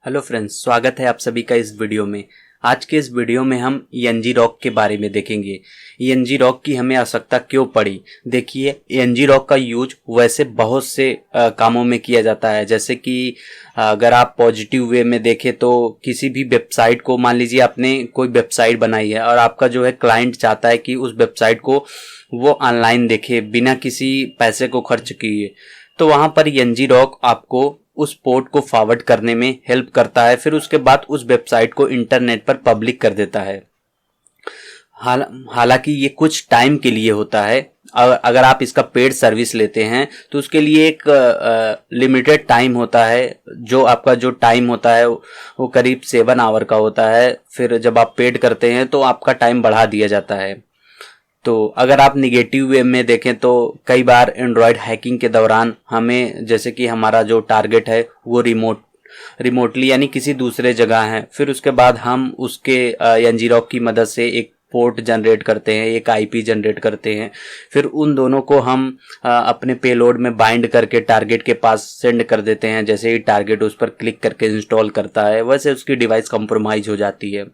Hello friends, स्वागत है आप सभी का इस वीडियो में। आज के इस वीडियो में हम ENG-ROC के बारे में देखेंगे। ENG-ROC की हमें आवश्यकता क्यों पड़ी। देखिए, ENG-ROC का यूज वैसे बहुत से कामों में किया जाता है। जैसे कि अगर आप पॉजिटिव वे में देखें तो किसी भी वेबसाइट को, मान लीजिए आपने कोई वेबसाइट बनाई है और आपका जो है क्लाइंट चाहता है कि उस वेबसाइट को वो ऑनलाइन देखे बिना किसी पैसे को खर्च किए, तो वहाँ पर ENG-ROC आपको उस पोर्ट को फॉरवर्ड करने में हेल्प करता है। फिर उसके बाद उस वेबसाइट को इंटरनेट पर पब्लिक कर देता है। हालांकि ये कुछ टाइम के लिए होता है। अगर आप इसका पेड सर्विस लेते हैं तो उसके लिए एक लिमिटेड टाइम होता है। जो आपका जो टाइम होता है वो करीब 7 आवर का होता है। फिर जब आप पेड करते हैं तो आपका टाइम बढ़ा दिया जाता है। तो अगर आप निगेटिव वे में देखें तो कई बार एंड्रॉयड हैकिंग के दौरान हमें, जैसे कि हमारा जो टारगेट है वो रिमोटली यानी किसी दूसरे जगह है, फिर उसके बाद हम उसके ENG-ROC की मदद से एक पोर्ट जनरेट करते हैं, एक IP जनरेट करते हैं। फिर उन दोनों को हम अपने पेलोड में बाइंड करके टारगेट के पास सेंड कर देते हैं। जैसे ही टारगेट उस पर क्लिक करके इंस्टॉल करता है, वैसे उसकी डिवाइस कंप्रोमाइज हो जाती है।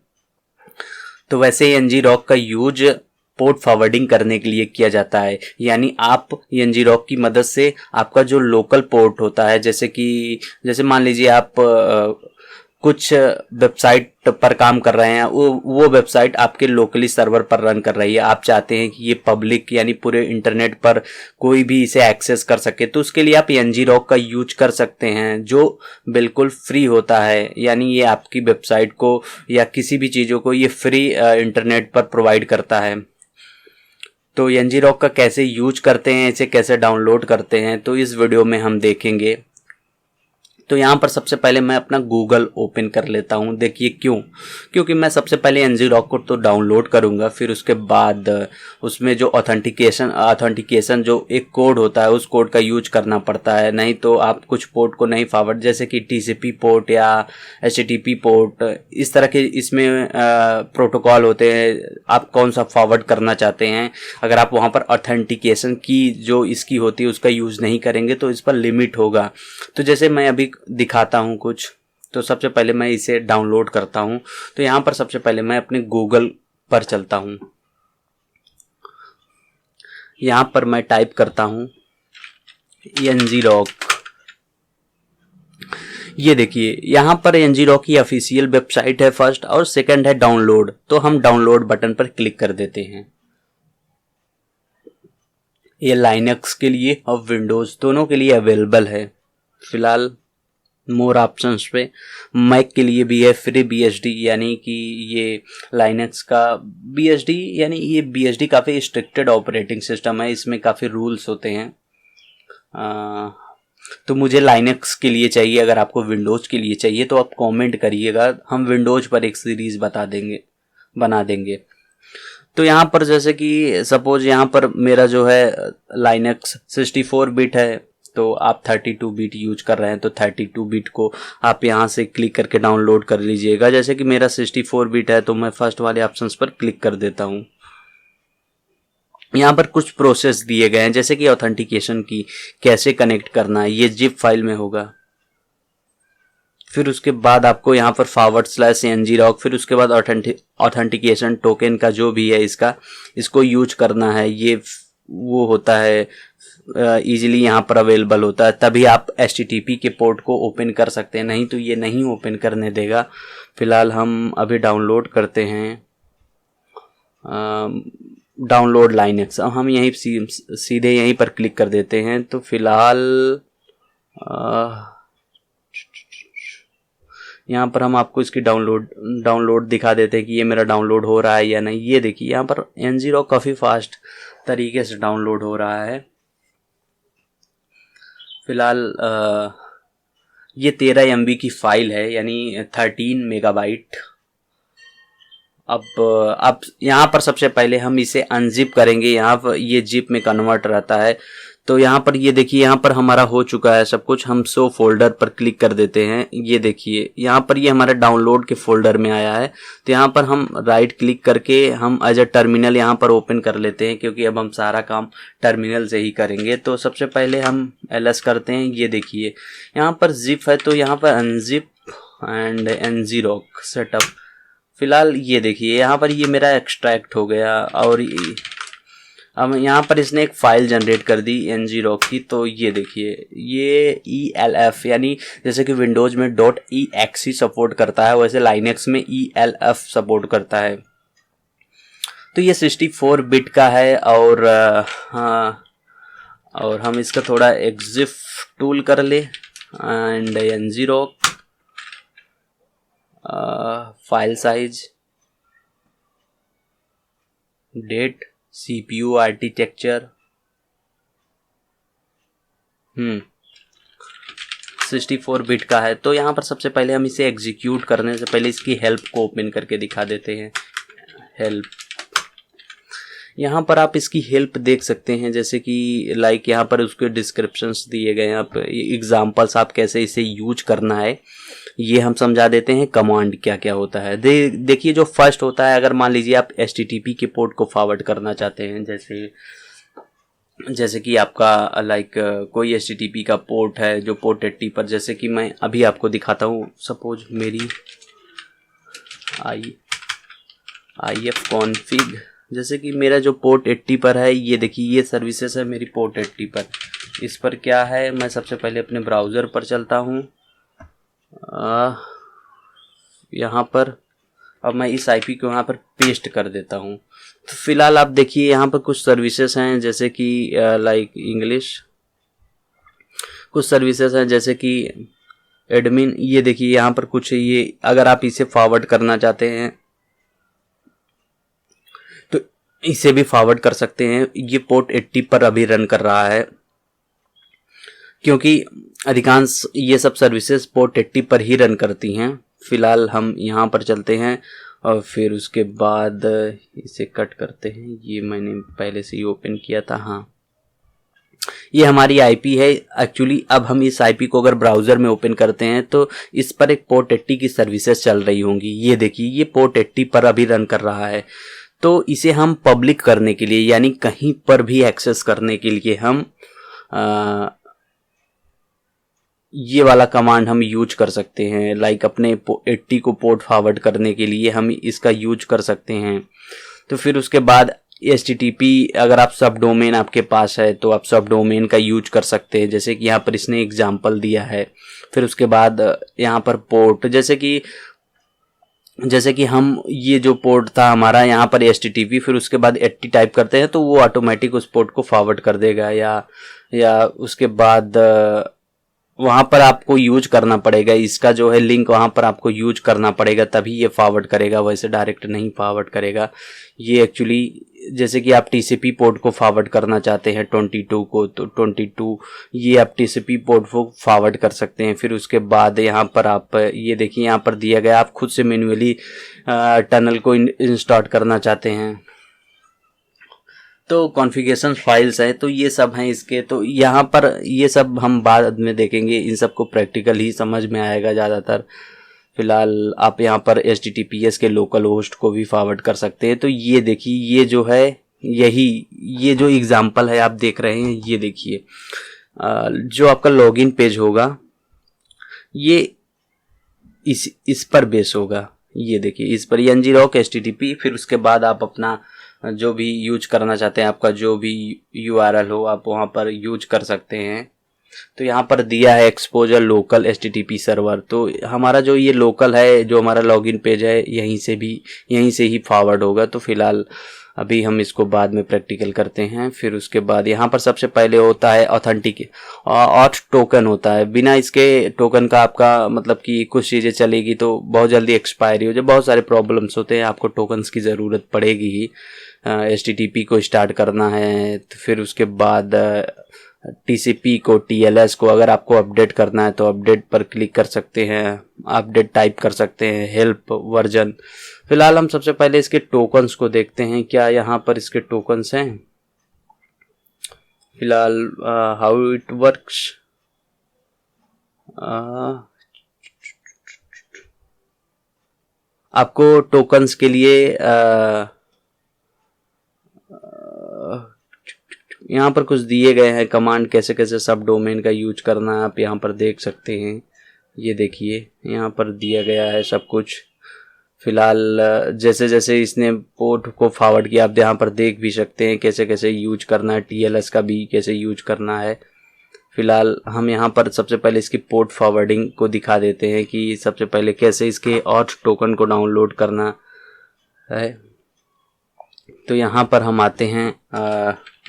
तो वैसे ENG-ROC का यूज पोर्ट फॉरवर्डिंग करने के लिए किया जाता है। यानी आप ENG-ROC की मदद से आपका जो लोकल पोर्ट होता है, जैसे मान लीजिए आप कुछ वेबसाइट पर काम कर रहे हैं, वो वेबसाइट आपके लोकली सर्वर पर रन कर रही है। आप चाहते हैं कि ये पब्लिक यानी पूरे इंटरनेट पर कोई भी इसे एक्सेस कर सके, तो उसके लिए आप ENG-ROC का यूज कर सकते हैं, जो बिल्कुल फ्री होता है। यानी ये आपकी वेबसाइट को या किसी भी चीज़ों को ये फ्री इंटरनेट पर प्रोवाइड करता है। तो ENG-ROC का कैसे यूज करते हैं, इसे कैसे डाउनलोड करते हैं, तो इस वीडियो में हम देखेंगे। तो यहाँ पर सबसे पहले मैं अपना गूगल ओपन कर लेता हूँ। देखिए क्योंकि मैं सबसे पहले ENG-ROC को तो डाउनलोड करूँगा, फिर उसके बाद उसमें जो ऑथेंटिकेशन जो एक कोड होता है, उस कोड का यूज करना पड़ता है। नहीं तो आप कुछ पोर्ट को नहीं फॉरवर्ड, जैसे कि TCP पोर्ट या HTTP पोर्ट, इस तरह के इसमें प्रोटोकॉल होते हैं। आप कौन सा फॉरवर्ड करना चाहते हैं, अगर आप वहाँ पर ऑथेंटिकेशन की जो इसकी होती है उसका यूज़ नहीं करेंगे तो इस पर लिमिट होगा। तो जैसे मैं अभी दिखाता हूँ कुछ, तो सबसे पहले मैं इसे डाउनलोड करता हूँ। तो यहाँ पर सबसे पहले मैं अपने गूगल पर चलता हूँ। यहाँ पर मैं टाइप करता हूँ ENG-ROC। ये देखिए, यहाँ पर ENG-ROC की ऑफिशियल वेबसाइट है फर्स्ट, और सेकंड है डाउनलोड। तो हम डाउनलोड बटन पर क्लिक कर देते हैं। ये लाइनक्स के लिए और विंडोज दोनों के लिए अवेलेबल है। फिलहाल मोर ऑप्शंस पे मैक के लिए भी है फ्री BSD, यानी कि ये लाइनक्स का BSD, यानी ये BSD काफ़ी स्ट्रिक्टेड ऑपरेटिंग सिस्टम है। इसमें काफ़ी रूल्स होते हैं। तो मुझे लाइनक्स के लिए चाहिए। अगर आपको विंडोज़ के लिए चाहिए तो आप कमेंट करिएगा, हम विंडोज़ पर एक सीरीज़ बना देंगे। तो यहाँ पर जैसे कि सपोज यहाँ पर मेरा जो है लाइनक्स 64 बिट है, तो आप 32 बिट यूज कर रहे हैं तो 32 बिट को आप यहाँ से क्लिक करके डाउनलोड कर लीजिएगा। जैसे कि मेरा 64 बिट है तो मैं फर्स्ट वाले ऑप्शंस पर क्लिक कर देता हूँ। यहाँ पर कुछ प्रोसेस दिए गए हैं, जैसे कि ऑथेंटिकेशन की कैसे कनेक्ट करना है, ये जिप फाइल में होगा। फिर उसके बाद आपको यहाँ पर /ENG-ROC, फिर उसके बाद ऑथेंटिकेशन टोकन का जो भी है इसको यूज करना है। ये वो होता है इजीली यहाँ पर अवेलेबल होता है, तभी आप HTTP के पोर्ट को ओपन कर सकते हैं, नहीं तो ये नहीं ओपन करने देगा। फिलहाल हम अभी डाउनलोड करते हैं डाउनलोड लाइनक्स। हम यहीं सीधे यहीं पर क्लिक कर देते हैं। तो फिलहाल यहाँ पर हम आपको इसकी डाउनलोड दिखा देते हैं कि ये मेरा डाउनलोड हो रहा है या नहीं। ये देखिए, यहाँ पर ENG-ROC काफ़ी फास्ट तरीके से डाउनलोड हो रहा है। फिलहाल ये 13 MB की फाइल है, यानी 13 मेगाबाइट। अब यहाँ पर सबसे पहले हम इसे अनजिप करेंगे। यहाँ पर ये जिप में कन्वर्ट रहता है। तो यहाँ पर ये देखिए, यहाँ पर हमारा हो चुका है सब कुछ। हम शो फोल्डर पर क्लिक कर देते हैं। ये देखिए, यहाँ पर ये हमारे डाउनलोड के फोल्डर में आया है। तो यहाँ पर हम राइट क्लिक करके हम एज अ टर्मिनल यहाँ पर ओपन कर लेते हैं, क्योंकि अब हम सारा काम टर्मिनल से ही करेंगे। तो सबसे पहले हम LS करते हैं। ये देखिए, यहाँ पर जिप है, तो यहाँ पर अनजिप एंड ngrok सेटअप। फिलहाल ये देखिए यहाँ पर ये मेरा एक्सट्रैक्ट हो गया और अब यहाँ पर इसने एक फाइल जनरेट कर दी ngrok की। तो ये देखिए ये elf यानी जैसे कि विंडोज में .exe सपोर्ट करता है, वैसे लाइनेक्स में elf सपोर्ट करता है। तो ये 64 बिट का है और हाँ, और हम इसका थोड़ा exif टूल कर ले and ngrok file size, date, CPU architecture 64 bit का है। तो यहाँ पर सबसे पहले हम इसे एग्जीक्यूट करने से पहले इसकी हेल्प को ओपन करके दिखा देते हैं। हेल्प, यहाँ पर आप इसकी हेल्प देख सकते हैं, जैसे कि लाइक यहाँ पर उसके डिस्क्रिप्शंस दिए गए हैं, आप एग्जांपल्स आप कैसे इसे यूज करना है ये हम समझा देते हैं। कमांड क्या क्या होता है देखिए जो फर्स्ट होता है, अगर मान लीजिए आप HTTP के पोर्ट को फॉरवर्ड करना चाहते हैं, जैसे कि आपका लाइक कोई HTTP का पोर्ट है जो पोर्ट 80 पर, जैसे कि मैं अभी आपको दिखाता हूँ। सपोज मेरी IF config, जैसे कि मेरा जो पोर्ट 80 पर है, ये देखिए ये सर्विसेज है मेरी पोर्ट 80 पर। इस पर क्या है, मैं सबसे पहले अपने ब्राउज़र पर चलता हूँ। यहाँ पर अब मैं इस IP को यहाँ पर पेस्ट कर देता हूँ। तो फिलहाल आप देखिए यहाँ पर कुछ सर्विसेज हैं, जैसे कि लाइक इंग्लिश, कुछ सर्विसेज हैं जैसे कि एडमिन। ये देखिए यहाँ पर कुछ, ये अगर आप इसे फॉरवर्ड करना चाहते हैं तो इसे भी फॉरवर्ड कर सकते हैं। ये पोर्ट 80 पर अभी रन कर रहा है, क्योंकि अधिकांश ये सब सर्विसेज पोर्ट 80 पर ही रन करती हैं। फिलहाल हम यहाँ पर चलते हैं और फिर उसके बाद इसे कट करते हैं। ये मैंने पहले से ही ओपन किया था। हाँ, ये हमारी IP है एक्चुअली। अब हम इस IP को अगर ब्राउज़र में ओपन करते हैं तो इस पर एक पोर्ट 80 की सर्विसेज चल रही होंगी। ये देखिए ये पोर्ट 80 पर अभी रन कर रहा है। तो इसे हम पब्लिक करने के लिए, यानी कहीं पर भी एक्सेस करने के लिए हम ये वाला कमांड हम यूज कर सकते हैं। लाइक अपने 80 को पोर्ट फॉरवर्ड करने के लिए हम इसका यूज कर सकते हैं। तो फिर उसके बाद HTTP, अगर आप सब डोमेन आपके पास है तो आप सब डोमेन का यूज कर सकते हैं, जैसे कि यहाँ पर इसने एग्जांपल दिया है। फिर उसके बाद यहाँ पर पोर्ट, जैसे कि हम ये जो पोर्ट था हमारा यहाँ पर HTTP, फिर उसके बाद 80 टाइप करते हैं तो वो ऑटोमेटिक उस पोर्ट को फॉरवर्ड कर देगा। या उसके बाद वहाँ पर आपको यूज करना पड़ेगा, इसका जो है लिंक वहाँ पर आपको यूज करना पड़ेगा, तभी ये फॉरवर्ड करेगा, वैसे डायरेक्ट नहीं फॉरवर्ड करेगा। ये एक्चुअली जैसे कि आप TCP पोर्ट को फॉरवर्ड करना चाहते हैं 22 को, तो 22 ये आप TCP पोर्ट को फॉरवर्ड कर सकते हैं। फिर उसके बाद यहाँ पर आप ये देखिए यहाँ पर दिया गया, आप खुद से मैन्युअली टनल को इंस्टॉल करना चाहते हैं तो कॉन्फ़िगरेशन फाइल्स है, तो ये सब हैं इसके। तो यहाँ पर ये सब हम बाद में देखेंगे, इन सब को प्रैक्टिकल ही समझ में आएगा ज़्यादातर। फिलहाल आप यहाँ पर HTTPS के लोकल होस्ट को भी फॉरवर्ड कर सकते हैं। तो ये देखिए ये जो है ये जो एग्जांपल है आप देख रहे हैं, ये देखिए जो आपका लॉगिन पेज होगा ये इस पर बेस होगा। ये देखिए इस पर ngrok HTTP, फिर उसके बाद आप अपना जो भी यूज करना चाहते हैं, आपका जो भी URL हो आप वहाँ पर यूज कर सकते हैं। तो यहाँ पर दिया है एक्सपोजर लोकल HTTP सर्वर। तो हमारा जो ये लोकल है, जो हमारा लॉगिन पेज है, यहीं से ही फॉरवर्ड होगा। तो फिलहाल अभी हम इसको बाद में प्रैक्टिकल करते हैं। फिर उसके बाद यहाँ पर सबसे पहले होता है ऑथेंटिक ऑथ टोकन होता है। बिना इसके टोकन का आपका मतलब कि कुछ चीज़ें चलेगी तो बहुत जल्दी एक्सपायरी हो जाए, बहुत सारे प्रॉब्लम्स होते हैं, आपको टोकन्स की ज़रूरत पड़ेगी ही। HTTP को स्टार्ट करना है तो फिर उसके बाद TCP को, TLS को अगर आपको अपडेट करना है तो अपडेट पर क्लिक कर सकते हैं, अपडेट टाइप कर सकते हैं, हेल्प वर्जन। फिलहाल हम सबसे पहले इसके टोकन्स को देखते हैं, क्या यहाँ पर इसके टोकन्स हैं। फिलहाल हाउ इट वर्क्स, आपको टोकन्स के लिए यहाँ पर कुछ दिए गए हैं कमांड, कैसे कैसे सब डोमेन का यूज करना है, आप यहाँ पर देख सकते हैं। ये देखिए यहाँ पर दिया गया है सब कुछ। फिलहाल जैसे जैसे इसने पोर्ट को फॉरवर्ड किया, आप यहाँ पर देख भी सकते हैं कैसे कैसे यूज करना है, TLS का भी कैसे यूज करना है। फिलहाल हम यहाँ पर सबसे पहले इसकी पोर्ट फॉरवर्डिंग को दिखा देते हैं कि सबसे पहले कैसे इसके ऑथ टोकन को डाउनलोड करना है। तो यहाँ पर हम आते हैं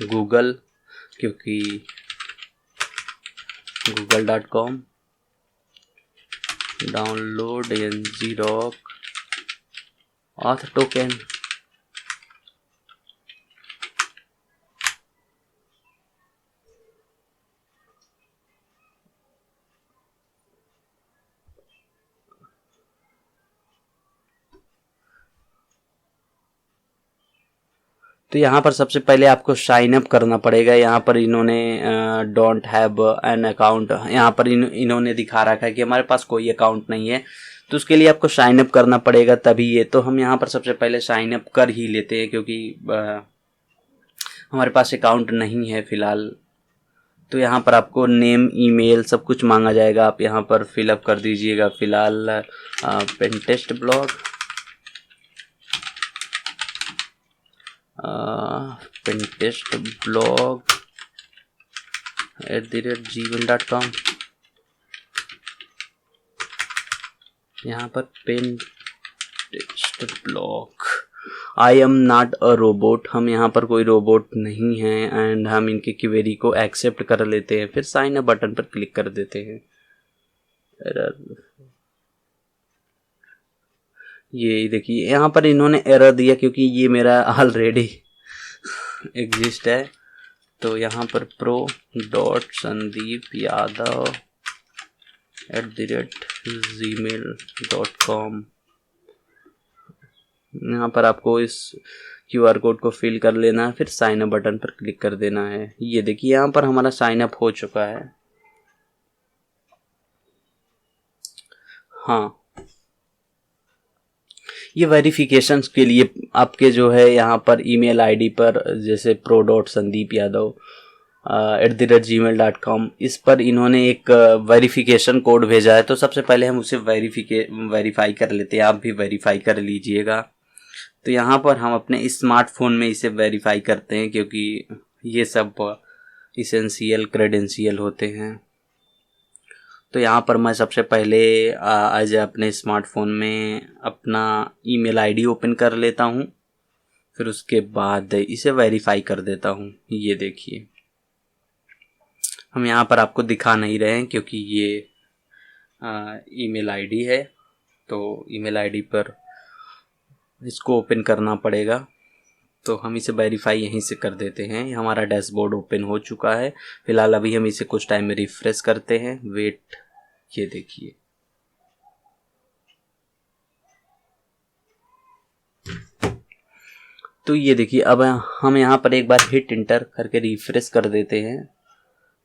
गूगल, क्योंकि google.com download ngrok auth token. तो यहाँ पर सबसे पहले आपको साइन अप करना पड़ेगा। यहाँ पर इन्होंने डोंट हैव एन अकाउंट, यहाँ पर इन्होंने दिखा रखा है कि हमारे पास कोई अकाउंट नहीं है, तो उसके लिए आपको साइन अप करना पड़ेगा तभी ये। तो हम यहाँ पर सबसे पहले साइन अप कर ही लेते हैं, क्योंकि हमारे पास अकाउंट नहीं है फ़िलहाल। तो यहाँ पर आपको नेम, ईमेल सब कुछ मांगा जाएगा, आप यहाँ पर फिलअप कर दीजिएगा। फ़िलहाल पेनटेस्ट ब्लॉग @gmail.com, यहाँ पर pentest blog. I am not a robot, हम यहाँ पर कोई रोबोट नहीं हैं, एंड हम इनकी क्वेरी को एक्सेप्ट कर लेते हैं, फिर साइन अप बटन पर क्लिक कर देते हैं। ये देखिए यहाँ पर इन्होंने एरर दिया, क्योंकि ये मेरा ऑलरेडी एग्जिस्ट है। तो यहाँ पर pro.sandeepyadav@gmail.com, यहाँ पर आपको इस QR कोड को फिल कर लेना है, फिर साइन अप बटन पर क्लिक कर देना है। ये देखिए यहाँ पर हमारा साइन अप हो चुका है। हाँ, ये वेरिफिकेशन के लिए आपके जो है यहाँ पर ईमेल आईडी पर, जैसे pro.sandeepyadav@gmail.com, इस पर इन्होंने एक वेरिफिकेशन कोड भेजा है। तो सबसे पहले हम उसे वेरीफाई कर लेते हैं, आप भी वेरीफाई कर लीजिएगा। तो यहाँ पर हम अपने स्मार्टफोन में इसे वेरीफाई करते हैं, क्योंकि ये सब इसेंशियल क्रेडेंशियल होते हैं। तो यहाँ पर मैं सबसे पहले आज अपने स्मार्टफोन में अपना ईमेल आईडी ओपन कर लेता हूँ, फिर उसके बाद इसे वेरीफाई कर देता हूँ। ये देखिए हम यहाँ पर आपको दिखा नहीं रहे हैं, क्योंकि ये ईमेल आईडी है, तो ईमेल आईडी पर इसको ओपन करना पड़ेगा। तो हम इसे वेरीफाई यहीं से कर देते हैं। हमारा डैशबोर्ड ओपन हो चुका है। फिलहाल अभी हम इसे कुछ टाइम में रिफ्रेश करते हैं। वेट, ये देखिए तो ये देखिए अब हम यहाँ पर एक बार हिट इंटर करके रिफ्रेश कर देते हैं।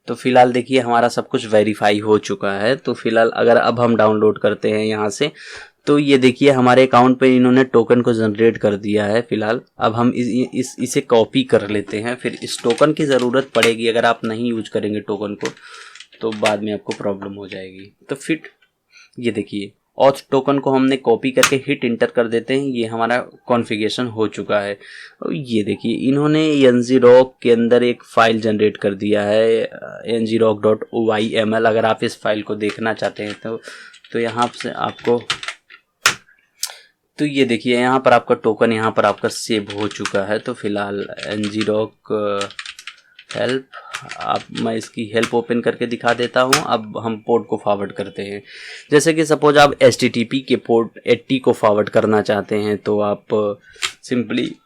तो फिलहाल देखिए हमारा सब कुछ वेरीफाई हो चुका है। तो फिलहाल अगर अब हम डाउनलोड करते हैं यहाँ से, तो ये देखिए हमारे अकाउंट पे इन्होंने टोकन को जनरेट कर दिया है। फिलहाल अब हम इसे कॉपी कर लेते हैं। फिर इस टोकन की ज़रूरत पड़ेगी, अगर आप नहीं यूज करेंगे टोकन को तो बाद में आपको प्रॉब्लम हो जाएगी। तो फिर ये देखिए ऑथ टोकन को हमने कॉपी करके हिट इंटर कर देते हैं। ये हमारा कॉन्फ़िगरेशन हो चुका है। और ये देखिए इन्होंने ngrok के अंदर एक फ़ाइल जनरेट कर दिया है, ngrok.yml। अगर आप इस फाइल को देखना चाहते हैं तो यहाँ से आपको, तो ये देखिए यहाँ पर आपका टोकन यहाँ पर आपका सेव हो चुका है। तो फिलहाल ngrok हेल्प, मैं इसकी हेल्प ओपन करके दिखा देता हूँ। अब हम पोर्ट को फॉरवर्ड करते हैं। जैसे कि सपोज आप HTTP के पोर्ट 80 को फॉरवर्ड करना चाहते हैं, तो आप सिंपली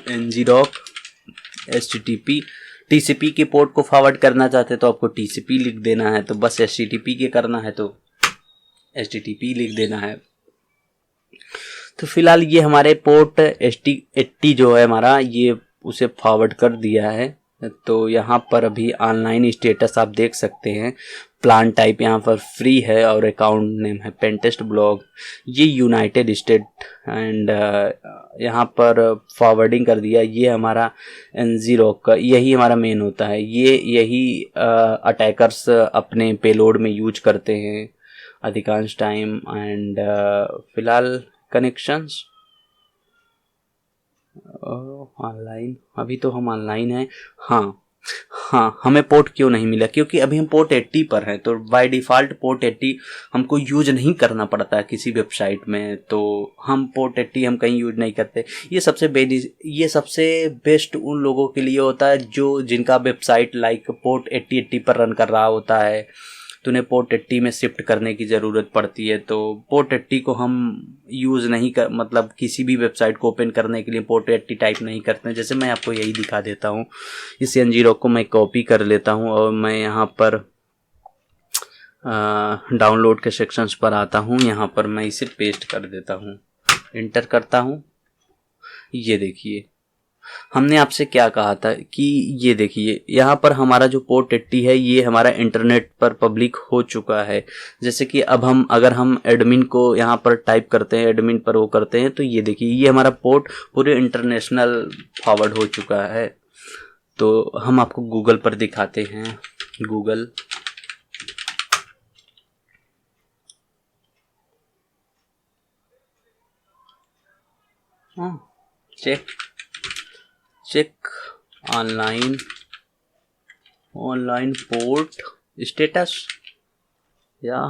ngrok HTTP TCP के पोर्ट को फॉरवर्ड करना चाहते हैं तो आपको TCP लिख देना है। तो बस HTTP के करना है तो HTTP लिख देना है। तो फिलहाल ये हमारे पोर्ट 80 जो है हमारा, ये उसे फॉरवर्ड कर दिया है। तो यहाँ पर अभी ऑनलाइन स्टेटस आप देख सकते हैं। प्लान टाइप यहाँ पर फ्री है और अकाउंट नेम है पेनटेस्ट ब्लॉग। ये यूनाइटेड स्टेट एंड यहाँ पर फॉरवर्डिंग कर दिया। ये हमारा NG रॉक का यही हमारा मेन होता है। यही अटैकर्स अपने पेलोड में यूज करते हैं अधिकांश टाइम। एंड फिलहाल कनेक्शंस ऑनलाइन, अभी तो हम ऑनलाइन हैं। हाँ, हमें पोर्ट क्यों नहीं मिला, क्योंकि अभी हम पोर्ट 80 पर हैं। तो बाय डिफ़ॉल्ट पोर्ट 80 हमको यूज नहीं करना पड़ता है किसी वेबसाइट में, तो हम पोर्ट 80 हम कहीं यूज नहीं करते। ये सबसे बेस्ट उन लोगों के लिए होता है जो जिनका वेबसाइट लाइक पोर्ट 80 पर रन कर रहा होता है, तो उन्हें पोर्ट 80 में शिफ्ट करने की ज़रूरत पड़ती है। तो पोर्ट 80 को हम यूज़ नहीं कर, मतलब किसी भी वेबसाइट को ओपन करने के लिए पोर्ट 80 टाइप नहीं करते हैं। जैसे मैं आपको यही दिखा देता हूँ, इस NG रॉक को मैं कॉपी कर लेता हूँ और मैं यहाँ पर डाउनलोड के सेक्शंस पर आता हूँ। यहाँ पर मैं इसे पेस्ट कर देता हूँ, इंटर करता हूँ। ये देखिए, हमने आपसे क्या कहा था कि ये देखिए यहाँ पर हमारा जो पोर्ट 80 है ये हमारा इंटरनेट पर पब्लिक हो चुका है। जैसे कि अब अगर हम एडमिन को यहाँ पर टाइप करते हैं, एडमिन पर वो करते हैं, तो ये देखिए ये हमारा पोर्ट पूरे इंटरनेशनल फॉरवर्ड हो चुका है। तो हम आपको गूगल पर दिखाते हैं। Google check online port status, या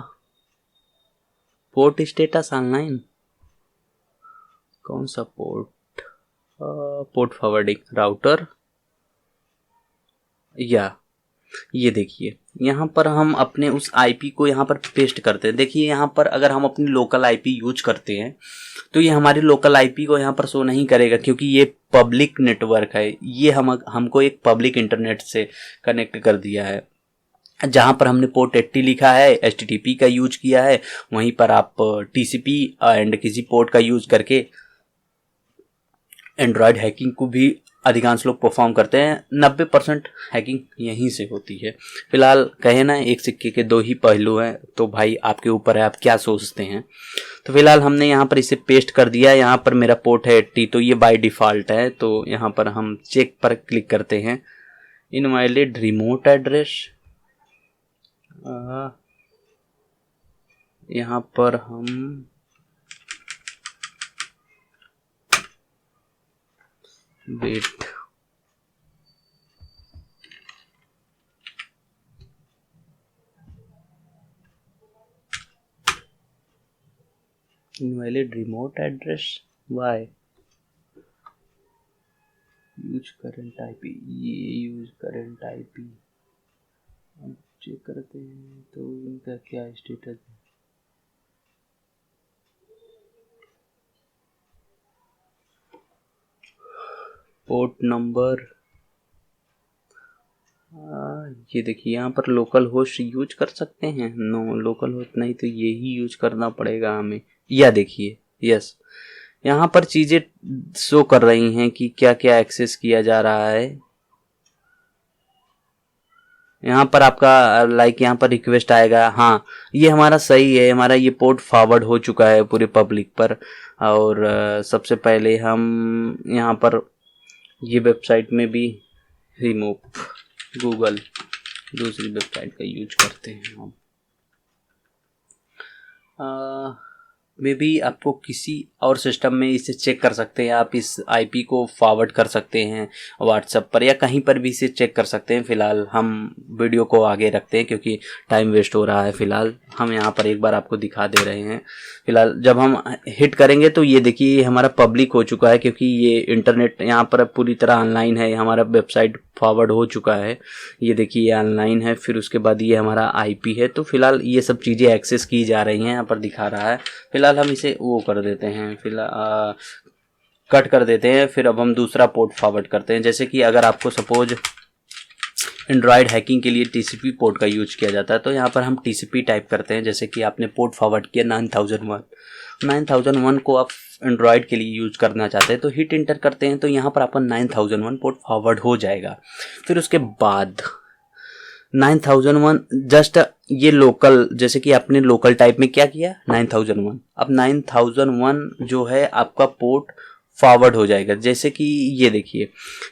पोर्ट स्टेटस ऑनलाइन, कौन सा पोर्ट, पोर्ट फॉरवर्डिंग राउटर, या ये देखिए यहाँ पर हम अपने उस IP को यहाँ पर पेस्ट करते हैं। देखिए यहाँ पर अगर हम अपनी लोकल IP यूज करते हैं तो ये हमारी लोकल IP को यहाँ पर शो नहीं करेगा, क्योंकि ये पब्लिक नेटवर्क है। ये हमको एक पब्लिक इंटरनेट से कनेक्ट कर दिया है। जहाँ पर हमने पोर्ट 80 लिखा है, HTTP का यूज किया है, वहीं पर आप TCP एंड किसी पोर्ट का यूज करके एंड्रॉयड हैकिंग को भी अधिकांश लोग परफॉर्म करते हैं। 90% हैकिंग यहीं से होती है। फिलहाल कहे ना, एक सिक्के के दो ही पहलू हैं, तो भाई आपके ऊपर है आप क्या सोचते हैं। तो फिलहाल हमने यहाँ पर इसे पेस्ट कर दिया। यहाँ पर मेरा पोर्ट है 80, तो ये बाय डिफ़ॉल्ट है। तो यहाँ पर हम चेक पर क्लिक करते हैं। इनवैलिड रिमोट एड्रेस, यहाँ पर हम wait, invalid remote address, why use current IP, ये यूज करंट IP अब चेक करते हैं तो इनका क्या स्टेटस है। पोर्ट नंबर, ये देखिए यहाँ पर लोकल होस्ट यूज कर सकते हैं। नो, लोकल होस्ट नहीं, तो ये ही यूज करना पड़ेगा हमें। या देखिए, यस, यहाँ पर चीज़ें शो कर रही हैं कि क्या क्या एक्सेस किया जा रहा है। यहाँ पर आपका लाइक यहाँ पर रिक्वेस्ट आएगा। हाँ, ये हमारा सही है, हमारा ये पोर्ट फॉरवर्ड हो चुका है पूरे पब्लिक पर। और सबसे पहले हम यहाँ पर ये वेबसाइट में भी रिमूव गूगल, दूसरी वेबसाइट का यूज करते हैं हम। मे बी आपको किसी और सिस्टम में इसे चेक कर सकते हैं। आप इस IP को फॉरवर्ड कर सकते हैं व्हाट्सएप पर, या कहीं पर भी इसे चेक कर सकते हैं। फ़िलहाल हम वीडियो को आगे रखते हैं क्योंकि टाइम वेस्ट हो रहा है। फ़िलहाल हम यहाँ पर एक बार आपको दिखा दे रहे हैं। फ़िलहाल जब हम हिट करेंगे तो ये देखिए हमारा पब्लिक हो चुका है, क्योंकि ये इंटरनेट यहाँ पर पूरी तरह ऑनलाइन है। हमारा वेबसाइट फॉरवर्ड हो चुका है। ये देखिए ये ऑनलाइन है, फिर उसके बाद ये हमारा IP है। तो फिलहाल ये सब चीज़ें एक्सेस की जा रही हैं, यहाँ पर दिखा रहा है। फिलहाल हम इसे वो कर देते हैं, फिलहाल कट कर देते हैं। फिर अब हम दूसरा पोर्ट फॉरवर्ड करते हैं। जैसे कि अगर आपको सपोज एंड्रॉयड हैकिंग के लिए TCP पोर्ट का यूज किया जाता है, तो यहाँ पर हम TCP टाइप करते हैं। जैसे कि आपने पोर्ट फॉरवर्ड किया 9001 को आप एंड्रॉयड के लिए यूज करना चाहते हैं, तो हिट इंटर करते हैं, तो यहाँ पर आपका 9001 पोर्ट फॉरवर्ड हो जाएगा। फिर उसके बाद 9001 जस्ट ये लोकल, जैसे कि आपने लोकल टाइप में क्या किया 9001, अब 9001 जो है आपका पोर्ट फॉरवर्ड हो जाएगा। जैसे कि ये देखिए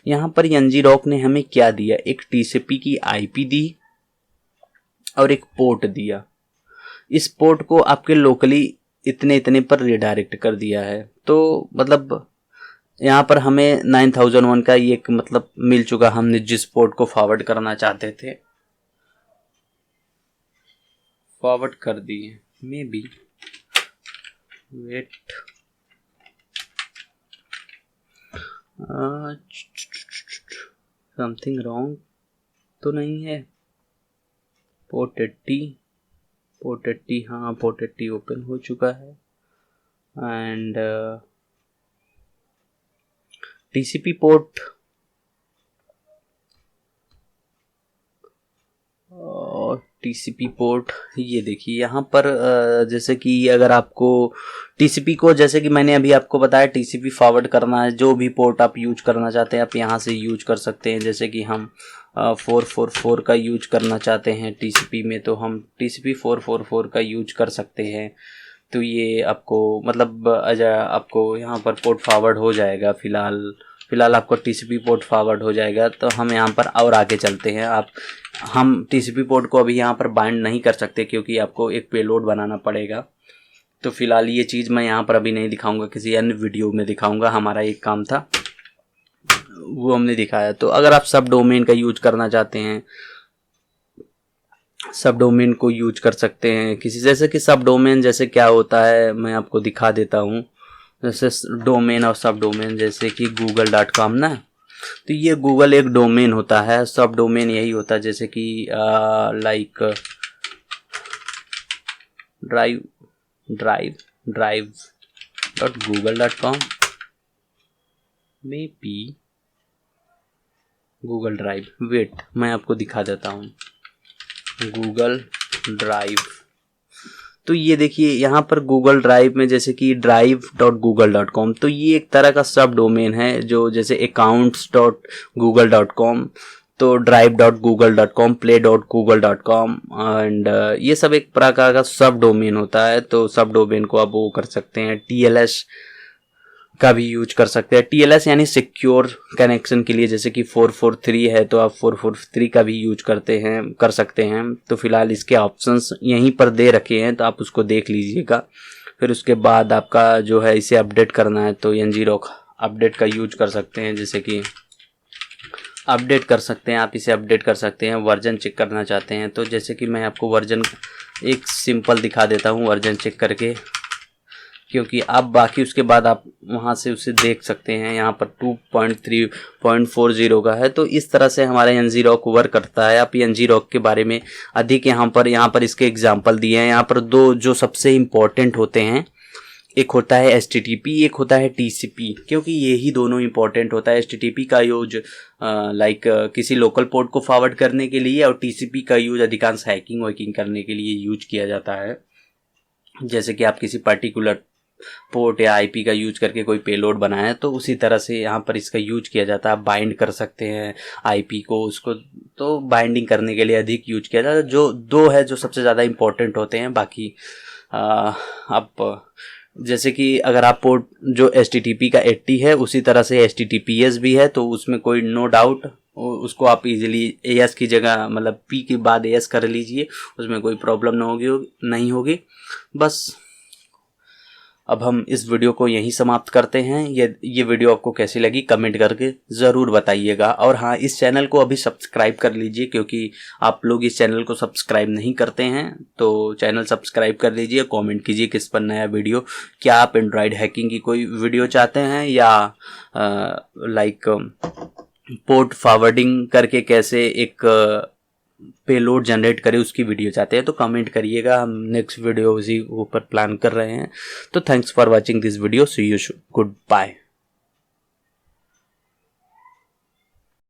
यहाँ पर NG-ROC ने हमें क्या दिया, एक TCP की IP दी और एक पोर्ट दिया। इस पोर्ट को आपके लोकली इतने इतने पर रिडायरेक्ट कर दिया है। तो मतलब यहाँ पर हमें 9001 का ये एक मतलब मिल चुका, हमने जिस पोर्ट को फॉरवर्ड करना चाहते थे फॉरवर्ड कर दिए। Maybe wait, something wrong तो नहीं है। पोर्ट 80, हाँ पोर्ट 80 ओपन हो चुका है एंड TCP पोर्ट और TCP पोर्ट ये देखिए यहाँ पर जैसे कि अगर आपको TCP को, जैसे कि मैंने अभी आपको बताया TCP फॉरवर्ड करना है, जो भी पोर्ट आप यूज करना चाहते हैं आप यहाँ से यूज कर सकते हैं। जैसे कि हम 444 का यूज करना चाहते हैं TCP में, तो हम TCP 444 का यूज कर सकते हैं। तो ये आपको मतलब आपको यहाँ पर पोर्ट फॉरवर्ड हो जाएगा। फिलहाल आपको TCP पोर्ट फॉरवर्ड हो जाएगा। तो हम यहाँ पर और आगे चलते हैं। हम TCP पोर्ट को अभी यहाँ पर बाइंड नहीं कर सकते क्योंकि आपको एक पेलोड बनाना पड़ेगा। तो फिलहाल ये चीज़ मैं यहाँ पर अभी नहीं दिखाऊंगा, किसी अन्य वीडियो में दिखाऊंगा। हमारा एक काम था वो हमने दिखाया। तो अगर आप सब डोमेन का यूज करना चाहते हैं, सब डोमेन को यूज कर सकते हैं किसी, जैसे कि सब डोमेन जैसे क्या होता है मैं आपको दिखा देता हूँ। जैसे डोमेन और सब डोमेन, जैसे कि google.com ना, तो ये गूगल एक डोमेन होता है। सब डोमेन यही होता है जैसे कि लाइक drive.google.com में भी गूगल ड्राइव, वेट मैं आपको दिखा देता हूँ गूगल ड्राइव। तो ये देखिए यहाँ पर गूगल ड्राइव में जैसे कि drive.google.com, तो ये एक तरह का सब डोमेन है जो जैसे accounts.google.com, तो drive.google.com, play.google.com एंड ये सब एक प्रकार का सब डोमेन होता है। तो सब डोमेन को आप वो कर सकते हैं। TLS का भी यूज कर सकते हैं। TLS यानी सिक्योर कनेक्शन के लिए, जैसे कि 443 है तो आप 443 का भी यूज कर सकते हैं। तो फिलहाल इसके ऑप्शंस यहीं पर दे रखे हैं तो आप उसको देख लीजिएगा। फिर उसके बाद आपका जो है इसे अपडेट करना है तो NG-ROC अपडेट का यूज कर सकते हैं। जैसे कि अपडेट कर सकते हैं, आप इसे अपडेट कर सकते हैं। वर्जन चेक करना चाहते हैं तो जैसे कि मैं आपको वर्जन एक सिंपल दिखा देता हूँ वर्जन चेक करके, क्योंकि आप बाकी उसके बाद आप वहाँ से उसे देख सकते हैं। यहाँ पर 2.3.40 का है। तो इस तरह से हमारा NG-ROC वर्क करता है। आप NG-ROC के बारे में अधिक यहाँ पर इसके एग्जांपल दिए हैं। यहाँ पर दो जो सबसे इम्पोर्टेंट होते हैं, एक होता है HTTP, एक होता है TCP, क्योंकि यही दोनों इम्पोर्टेंट होता है। HTTP का यूज किसी लोकल पोर्ट को फॉरवर्ड करने के लिए और TCP का यूज अधिकांश हैकिंग करने के लिए यूज किया जाता है। जैसे कि आप किसी पर्टिकुलर पोर्ट या IP का यूज करके कोई पेलोड बनाया तो उसी तरह से यहाँ पर इसका यूज किया जाता है। आप बाइंड कर सकते हैं IP को, उसको तो बाइंडिंग करने के लिए अधिक यूज किया जाता है। जो दो है जो सबसे ज़्यादा इम्पोर्टेंट होते हैं। बाकी आप जैसे कि अगर आप पोर्ट जो HTTP का 80 है उसी तरह से HTTPS भी है, तो उसमें कोई नो डाउट उसको आप इजीली AS की जगह मतलब P के बाद AS कर लीजिए, उसमें कोई प्रॉब्लम नहीं होगी। बस अब हम इस वीडियो को यहीं समाप्त करते हैं। ये वीडियो आपको कैसी लगी कमेंट करके ज़रूर बताइएगा। और हाँ, इस चैनल को अभी सब्सक्राइब कर लीजिए, क्योंकि आप लोग इस चैनल को सब्सक्राइब नहीं करते हैं। तो चैनल सब्सक्राइब कर लीजिए, कमेंट कीजिए किस पर नया वीडियो, क्या आप एंड्रॉयड हैकिंग की कोई वीडियो चाहते हैं या पोर्ट फॉरवर्डिंग करके कैसे एक पेलोड जनरेट करे उसकी वीडियो चाहते हैं तो कमेंट करिएगा। हम नेक्स्ट वीडियो उसी ऊपर प्लान कर रहे हैं। तो thanks for watching this video, see you, good bye.